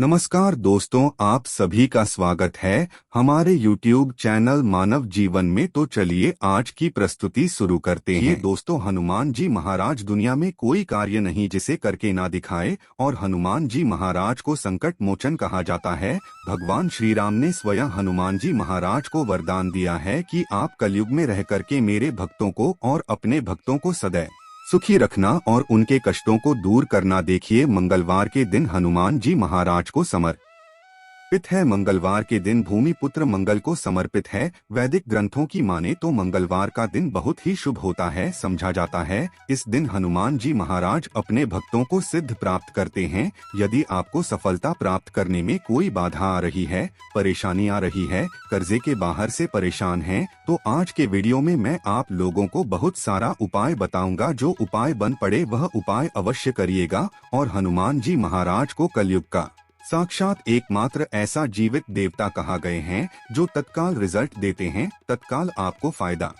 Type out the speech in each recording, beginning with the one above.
नमस्कार दोस्तों, आप सभी का स्वागत है हमारे YouTube चैनल मानव जीवन में। तो चलिए आज की प्रस्तुति शुरू करते हैं। दोस्तों, हनुमान जी महाराज दुनिया में कोई कार्य नहीं जिसे करके ना दिखाए, और हनुमान जी महाराज को संकट मोचन कहा जाता है। भगवान श्री राम ने स्वयं हनुमान जी महाराज को वरदान दिया है कि आप कलयुग में रह करके मेरे भक्तों को और अपने भक्तों को सदैव सुखी रखना और उनके कष्टों को दूर करना। देखिए, मंगलवार के दिन हनुमान जी महाराज को समर्पित है। मंगलवार के दिन भूमि पुत्र मंगल को समर्पित है। वैदिक ग्रंथों की माने तो मंगलवार का दिन बहुत ही शुभ होता है। समझा जाता है इस दिन हनुमान जी महाराज अपने भक्तों को सिद्ध प्राप्त करते हैं। यदि आपको सफलता प्राप्त करने में कोई बाधा आ रही है, परेशानी आ रही है, कर्जे के बाहर से परेशान हैं, तो आज के वीडियो में मैं आप लोगों को बहुत सारा उपाय बताऊंगा। जो उपाय बन पड़े वह उपाय अवश्य करिएगा। और हनुमान जी महाराज को कलयुग का साक्षात एकमात्र ऐसा जीवित देवता कहा गए हैं जो तत्काल रिजल्ट देते हैं, तत्काल आपको फायदा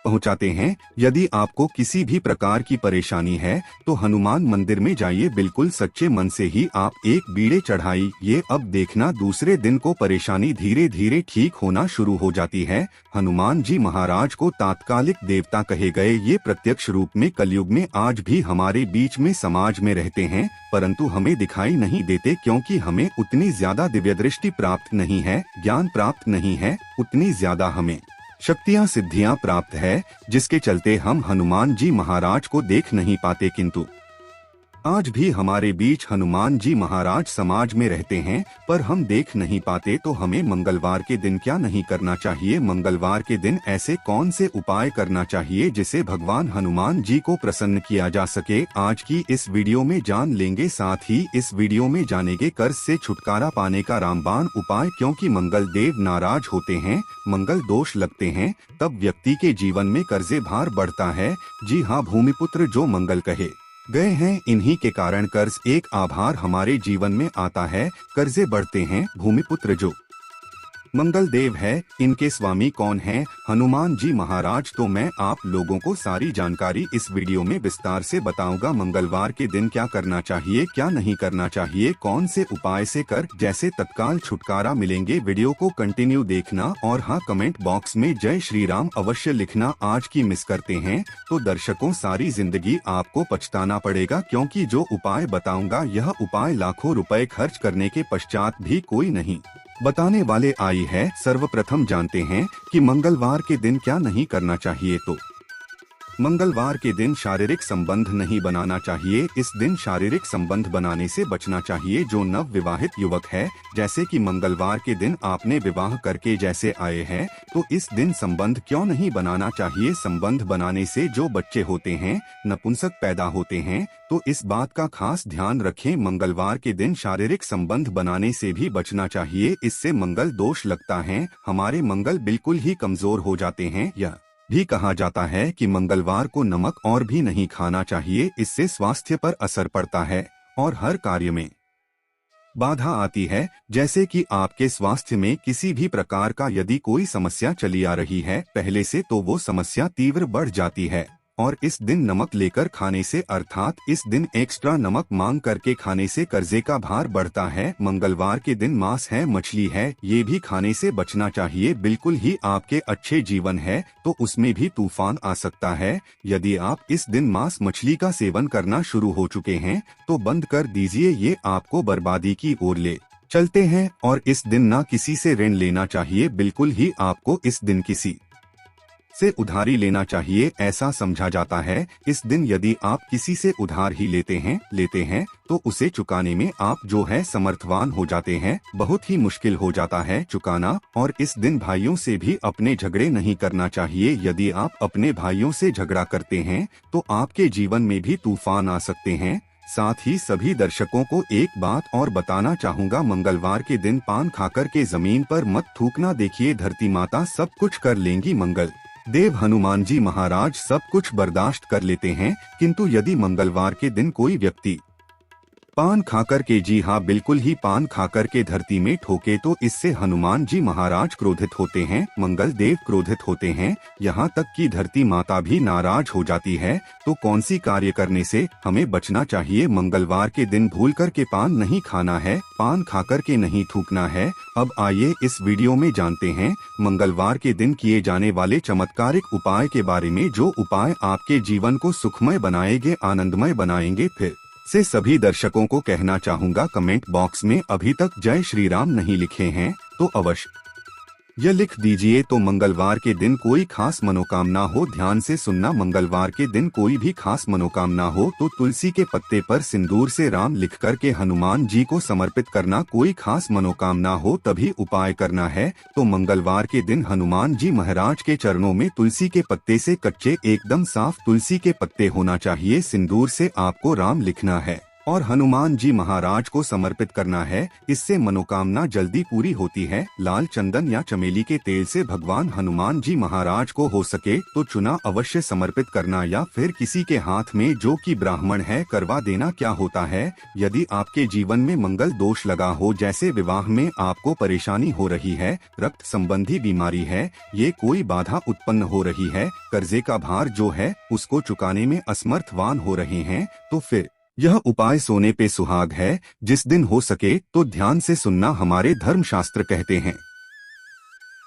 पहुंचाते हैं। यदि आपको किसी भी प्रकार की परेशानी है तो हनुमान मंदिर में जाइए। बिल्कुल सच्चे मन से ही आप एक बीड़े चढ़ाइए। अब देखना, दूसरे दिन को परेशानी धीरे धीरे ठीक होना शुरू हो जाती है। हनुमान जी महाराज को तात्कालिक देवता कहे गए ये प्रत्यक्ष रूप में कलयुग में आज भी हमारे बीच में समाज में रहते हैं, परंतु हमें दिखाई नहीं देते क्योंकि हमें उतनी ज्यादा दिव्य दृष्टि प्राप्त नहीं है, ज्ञान प्राप्त नहीं है, उतनी ज्यादा हमें शक्तियां सिद्धियां प्राप्त है, जिसके चलते हम हनुमान जी महाराज को देख नहीं पाते। किंतु आज भी हमारे बीच हनुमान जी महाराज समाज में रहते हैं, पर हम देख नहीं पाते। तो हमें मंगलवार के दिन क्या नहीं करना चाहिए? मंगलवार के दिन ऐसे कौन से उपाय करना चाहिए जिसे भगवान हनुमान जी को प्रसन्न किया जा सके, आज की इस वीडियो में जान लेंगे। साथ ही इस वीडियो में जानेंगे कर्ज से छुटकारा पाने का रामबाण उपाय। क्योंकि मंगल देव नाराज होते हैं, मंगल दोष लगते हैं, तब व्यक्ति के जीवन में कर्जे भार बढ़ता है। जी हाँ, भूमिपुत्र जो मंगल कहे गए हैं, इन्हीं के कारण कर्ज एक आभार हमारे जीवन में आता है, कर्जे बढ़ते हैं। भूमिपुत्र जो मंगल देव है, इनके स्वामी कौन हैं? हनुमान जी महाराज। तो मैं आप लोगों को सारी जानकारी इस वीडियो में विस्तार से बताऊंगा। मंगलवार के दिन क्या करना चाहिए, क्या नहीं करना चाहिए, कौन से उपाय से कर जैसे तत्काल छुटकारा मिलेंगे। वीडियो को कंटिन्यू देखना और हाँ, कमेंट बॉक्स में जय श्री राम अवश्य लिखना। आज की मिस करते हैं तो दर्शकों सारी जिंदगी आपको पछताना पड़ेगा, क्योंकि जो उपाय बताऊंगा यह उपाय लाखों रुपए खर्च करने के पश्चात भी कोई नहीं बताने वाले आई है। सर्वप्रथम जानते हैं कि मंगलवार के दिन क्या नहीं करना चाहिए। तो मंगलवार के दिन शारीरिक संबंध नहीं बनाना चाहिए। इस दिन शारीरिक संबंध बनाने से बचना चाहिए। जो नव विवाहित युवक है, जैसे कि मंगलवार के दिन आपने विवाह करके जैसे आए हैं, तो इस दिन संबंध क्यों नहीं बनाना चाहिए? संबंध बनाने से जो बच्चे होते हैं, नपुंसक पैदा होते हैं, तो इस बात का खास ध्यान रखें। मंगलवार के दिन शारीरिक संबंध बनाने से भी बचना चाहिए। इससे मंगल दोष लगता है, हमारे मंगल बिल्कुल ही कमजोर हो जाते हैं। यह भी कहा जाता है कि मंगलवार को नमक और भी नहीं खाना चाहिए, इससे स्वास्थ्य पर असर पड़ता है और हर कार्य में बाधा आती है। जैसे कि आपके स्वास्थ्य में किसी भी प्रकार का यदि कोई समस्या चली आ रही है पहले से, तो वो समस्या तीव्र बढ़ जाती है। और इस दिन नमक लेकर खाने से, अर्थात इस दिन एक्स्ट्रा नमक मांग करके खाने से कर्जे का भार बढ़ता है। मंगलवार के दिन मांस है, मछली है, ये भी खाने से बचना चाहिए। बिल्कुल ही आपके अच्छे जीवन है तो उसमें भी तूफान आ सकता है। यदि आप इस दिन मांस मछली का सेवन करना शुरू हो चुके हैं तो बंद कर दीजिए, ये आपको बर्बादी की ओर ले चलते हैं। और इस दिन ना किसी से ऋण लेना चाहिए, बिल्कुल ही आपको इस दिन किसी से उधारी लेना चाहिए, ऐसा समझा जाता है। इस दिन यदि आप किसी से उधार ही लेते हैं तो उसे चुकाने में आप जो है समर्थवान हो जाते हैं। बहुत ही मुश्किल हो जाता है चुकाना। और इस दिन भाइयों से भी अपने झगड़े नहीं करना चाहिए। यदि आप अपने भाइयों से झगड़ा करते हैं तो आपके जीवन में भी तूफान आ सकते हैं। साथ ही सभी दर्शकों को एक बात और बताना चाहूँगा, मंगलवार के दिन पान खाकर के जमीन पर मत थूकना। देखिए, धरती माता सब कुछ कर लेंगी, मंगल देव हनुमान जी महाराज सब कुछ बर्दाश्त कर लेते हैं, किंतु यदि मंगलवार के दिन कोई व्यक्ति पान खाकर के, जी हाँ बिल्कुल ही, पान खाकर के धरती में ठोके तो इससे हनुमान जी महाराज क्रोधित होते हैं, मंगल देव क्रोधित होते हैं, यहाँ तक कि धरती माता भी नाराज हो जाती है। तो कौन सी कार्य करने से हमें बचना चाहिए? मंगलवार के दिन भूल कर के पान नहीं खाना है, पान खाकर के नहीं थूकना है। अब आइए इस वीडियो में जानते हैं मंगलवार के दिन किए जाने वाले चमत्कारिक उपाय के बारे में, जो उपाय आपके जीवन को सुखमय बनाएंगे, आनंदमय बनाएंगे। फिर से सभी दर्शकों को कहना चाहूँगा, कमेंट बॉक्स में अभी तक जय श्री राम नहीं लिखे हैं तो अवश्य यह लिख दीजिए। तो मंगलवार के दिन कोई खास मनोकामना हो, ध्यान से सुनना, मंगलवार के दिन कोई भी खास मनोकामना हो तो तुलसी के पत्ते पर सिंदूर से राम लिख कर के हनुमान जी को समर्पित करना। कोई खास मनोकामना हो तभी उपाय करना है। तो मंगलवार के दिन हनुमान जी महाराज के चरणों में तुलसी के पत्ते से, कच्चे एकदम साफ तुलसी के पत्ते होना चाहिए, सिंदूर से आपको राम लिखना है और हनुमान जी महाराज को समर्पित करना है। इससे मनोकामना जल्दी पूरी होती है। लाल चंदन या चमेली के तेल से भगवान हनुमान जी महाराज को हो सके तो चुना अवश्य समर्पित करना, या फिर किसी के हाथ में जो कि ब्राह्मण है करवा देना। क्या होता है, यदि आपके जीवन में मंगल दोष लगा हो, जैसे विवाह में आपको परेशानी हो रही है, रक्त संबंधी बीमारी है, ये कोई बाधा उत्पन्न हो रही है, कर्जे का भार जो है उसको चुकाने में असमर्थवान हो रहे हैं, तो फिर यह उपाय सोने पे सुहाग है। जिस दिन हो सके तो ध्यान से सुनना, हमारे धर्मशास्त्र कहते हैं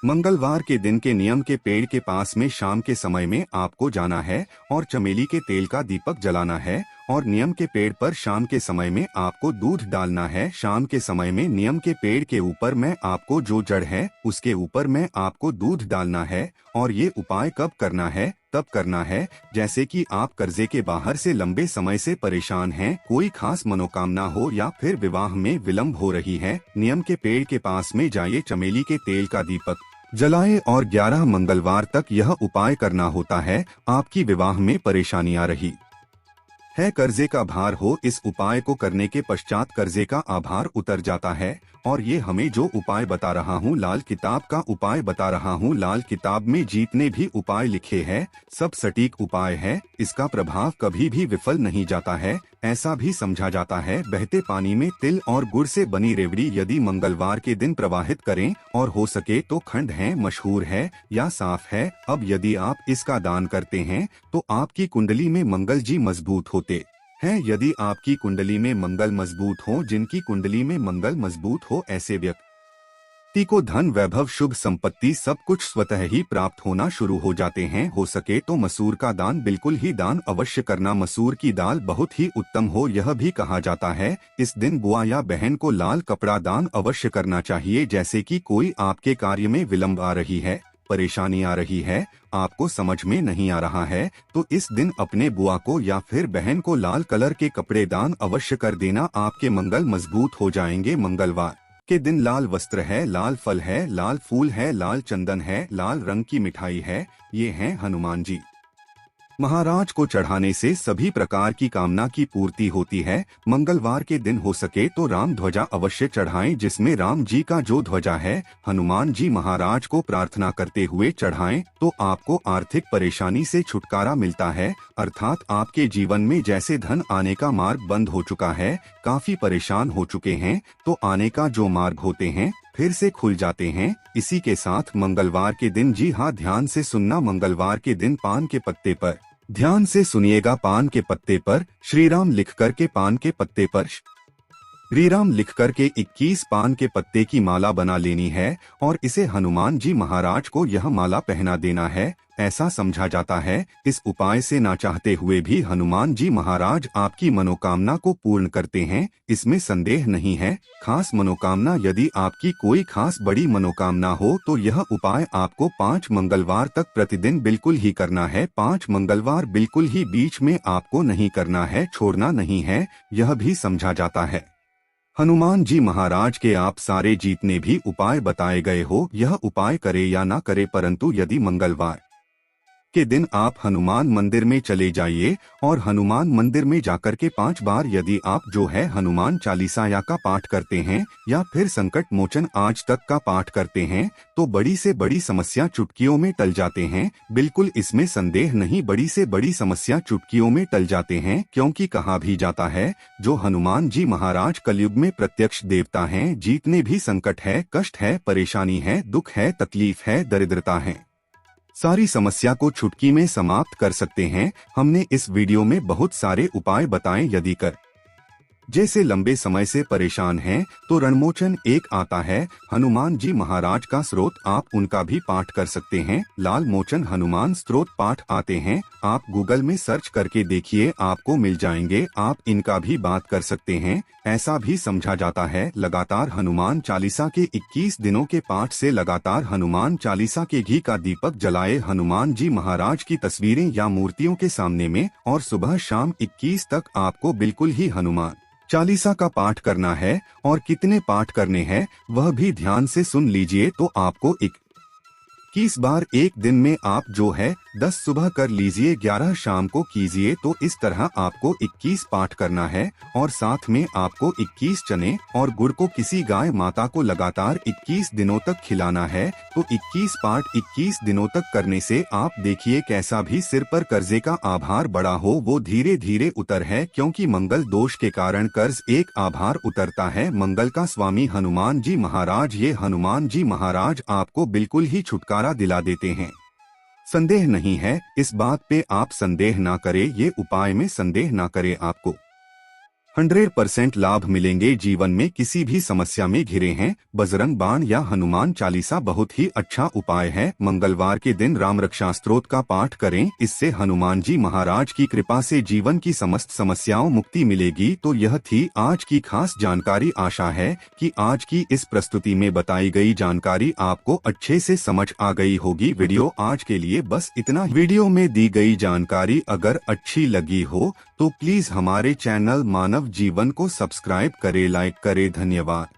मंगलवार के दिन के नियम के पेड़ के पास में शाम के समय में आपको जाना है और चमेली के तेल का दीपक जलाना है, और नियम के पेड़ पर शाम के समय में आपको दूध डालना है। शाम के समय में नियम के पेड़ के ऊपर में आपको जो जड़ है उसके ऊपर में आपको दूध डालना है। और ये उपाय कब करना है? तब करना है जैसे कि आप कर्जे के बाहर से लंबे समय से परेशान हैं, कोई खास मनोकामना हो, या फिर विवाह में विलंब हो रही है। नियम के पेड़ के पास में जाइए, चमेली के तेल का दीपक जलाए और 11 मंगलवार तक यह उपाय करना होता है। आपकी विवाह में परेशानी आ रही है, कर्जे का भार हो, इस उपाय को करने के पश्चात कर्जे का आभार उतर जाता है। और ये हमें जो उपाय बता रहा हूँ, लाल किताब का उपाय बता रहा हूँ, लाल किताब में जितने भी उपाय लिखे हैं सब सटीक उपाय है, इसका प्रभाव कभी भी विफल नहीं जाता है। ऐसा भी समझा जाता है, बहते पानी में तिल और गुड़ से बनी रेवड़ी यदि मंगलवार के दिन प्रवाहित करें, और हो सके तो खंड है, मशहूर है या साफ है। अब यदि आप इसका दान करते हैं तो आपकी कुंडली में मंगल जी मजबूत होते हैं। यदि आपकी कुंडली में मंगल मजबूत हो, जिनकी कुंडली में मंगल मजबूत हो, ऐसे व्यक्ति को धन, वैभव, शुभ संपत्ति सब कुछ स्वतः ही प्राप्त होना शुरू हो जाते हैं। हो सके तो मसूर का दान बिल्कुल ही दान अवश्य करना। मसूर की दाल बहुत ही उत्तम हो, यह भी कहा जाता है। इस दिन बुआ या बहन को लाल कपड़ा दान अवश्य करना चाहिए। जैसे कि कोई आपके कार्य में विलंब आ रही है, परेशानी आ रही है, आपको समझ में नहीं आ रहा है, तो इस दिन अपने बुआ को या फिर बहन को लाल कलर के कपड़े दान अवश्य कर देना, आपके मंगल मजबूत हो जाएंगे। मंगलवार के दिन लाल वस्त्र है, लाल फल है, लाल फूल है, लाल चंदन है, लाल रंग की मिठाई है, ये हैं हनुमान जी महाराज को चढ़ाने से सभी प्रकार की कामना की पूर्ति होती है। मंगलवार के दिन हो सके तो राम ध्वजा अवश्य चढ़ाएं, जिसमें राम जी का जो ध्वजा है हनुमान जी महाराज को प्रार्थना करते हुए चढ़ाएं, तो आपको आर्थिक परेशानी से छुटकारा मिलता है। अर्थात आपके जीवन में जैसे धन आने का मार्ग बंद हो चुका है, काफी परेशान हो चुके हैं, तो आने का जो मार्ग होते हैं फिर से खुल जाते हैं। इसी के साथ मंगलवार के दिन, जी हाँ ध्यान से सुनना, मंगलवार के दिन पान के पत्ते पर, ध्यान से सुनिएगा, पान के पत्ते पर श्री राम लिख कर के, पान के पत्ते पर श्री राम लिख कर के 21 पान के पत्ते की माला बना लेनी है और इसे हनुमान जी महाराज को यह माला पहना देना है। ऐसा समझा जाता है इस उपाय से ना चाहते हुए भी हनुमान जी महाराज आपकी मनोकामना को पूर्ण करते हैं, इसमें संदेह नहीं है। खास मनोकामना, यदि आपकी कोई खास बड़ी मनोकामना हो तो यह उपाय आपको 5 मंगलवार तक प्रतिदिन बिल्कुल ही करना है। 5 मंगलवार बिल्कुल ही बीच में आपको नहीं करना है, छोड़ना नहीं है, यह भी समझा जाता है। हनुमान जी महाराज के आप सारे जितने भी उपाय बताए गए हो, यह उपाय करे या ना करे, परंतु यदि मंगलवार के दिन आप हनुमान मंदिर में चले जाइए और हनुमान मंदिर में जाकर के 5 बार यदि आप जो है हनुमान चालीसा या का पाठ करते हैं या फिर संकट मोचन आज तक का पाठ करते हैं तो बड़ी से बड़ी समस्या चुटकियों में टल जाते हैं। बिल्कुल इसमें संदेह नहीं, बड़ी से बड़ी समस्या चुटकियों में टल जाते हैं, क्योंकि कहा भी जाता है जो हनुमान जी महाराज कलयुग में प्रत्यक्ष देवता हैं। जितने भी संकट है, कष्ट है, परेशानी है, दुख है, तकलीफ है, दरिद्रता है, सारी समस्या को चुटकी में समाप्त कर सकते हैं। हमने इस वीडियो में बहुत सारे उपाय बताए। यदि कर जैसे लंबे समय से परेशान हैं तो रणमोचन एक आता है, हनुमान जी महाराज का स्रोत, आप उनका भी पाठ कर सकते हैं। लाल मोचन हनुमान स्त्रोत पाठ आते हैं, आप गूगल में सर्च करके देखिए, आपको मिल जाएंगे, आप इनका भी बात कर सकते हैं। ऐसा भी समझा जाता है लगातार हनुमान चालीसा के 21 दिनों के पाठ से लगातार हनुमान चालीसा के घी का दीपक जलाए हनुमान जी महाराज की तस्वीरें या मूर्तियों के सामने में, और सुबह शाम 21 तक आपको बिल्कुल ही हनुमान चालीसा का पाठ करना है। और कितने पाठ करने हैं वह भी ध्यान से सुन लीजिए। तो आपको 21 बार एक दिन में आप जो है 10 सुबह कर लीजिए, 11 शाम को कीजिए। तो इस तरह आपको 21 पाठ करना है और साथ में आपको 21 चने और गुड़ को किसी गाय माता को लगातार 21 दिनों तक खिलाना है। तो 21 पाठ 21 दिनों तक करने से आप देखिए कैसा भी सिर पर कर्जे का आभार बड़ा हो वो धीरे धीरे उतर है, क्योंकि मंगल दोष के कारण कर्ज एक आभार उतरता है। मंगल का स्वामी हनुमान जी महाराज, ये हनुमान जी महाराज आपको बिल्कुल ही छुटकारा दिला देते हैं। संदेह नहीं है इस बात पे, आप संदेह ना करें, ये उपाय में संदेह ना करें, आपको 100% लाभ मिलेंगे। जीवन में किसी भी समस्या में घिरे हैं, बजरंग बाण या हनुमान चालीसा बहुत ही अच्छा उपाय है। मंगलवार के दिन राम रक्षा स्तोत्र का पाठ करें, इससे हनुमान जी महाराज की कृपा से जीवन की समस्त समस्याओं मुक्ति मिलेगी। तो यह थी आज की खास जानकारी। आशा है कि आज की इस प्रस्तुति में बताई गई जानकारी आपको अच्छे से समझ आ गई होगी। वीडियो आज के लिए बस इतना। वीडियो में दी गई जानकारी अगर अच्छी लगी हो तो प्लीज हमारे चैनल मानव जीवन को सब्सक्राइब करें, लाइक करें। धन्यवाद।